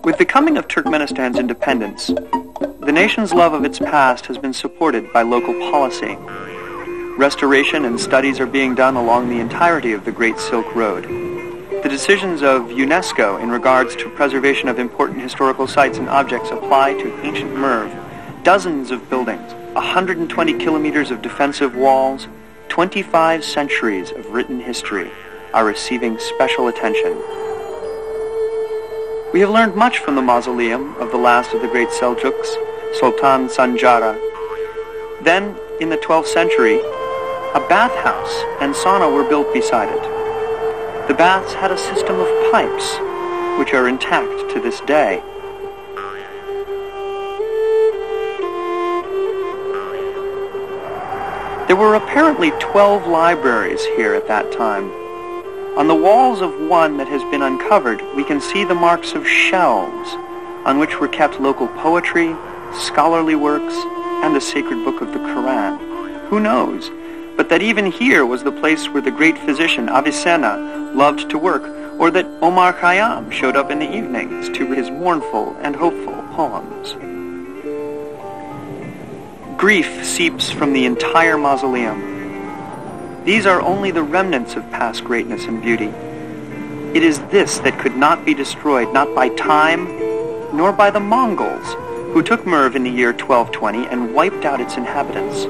With the coming of Turkmenistan's independence, the nation's love of its past has been supported by local policy. Restoration and studies are being done along the entirety of the Great Silk Road. The decisions of UNESCO in regards to preservation of important historical sites and objects apply to ancient Merv. Dozens of buildings, 120 kilometers of defensive walls, 25 centuries of written history are receiving special attention. We have learned much from the mausoleum of the last of the great Seljuks, Sultan Sanjara. Then, in the 12th century, a bathhouse and sauna were built beside it. The baths had a system of pipes, which are intact to this day. There were apparently 12 libraries here at that time. On the walls of one that has been uncovered, we can see the marks of shelves on which were kept local poetry, scholarly works, and the sacred book of the Quran. Who knows, but that even here was the place where the great physician Avicenna loved to work, or that Omar Khayyam showed up in the evenings to his mournful and hopeful poems. Grief seeps from the entire mausoleum. These are only the remnants of past greatness and beauty. It is this that could not be destroyed, not by time, nor by the Mongols, who took Merv in the year 1220 and wiped out its inhabitants.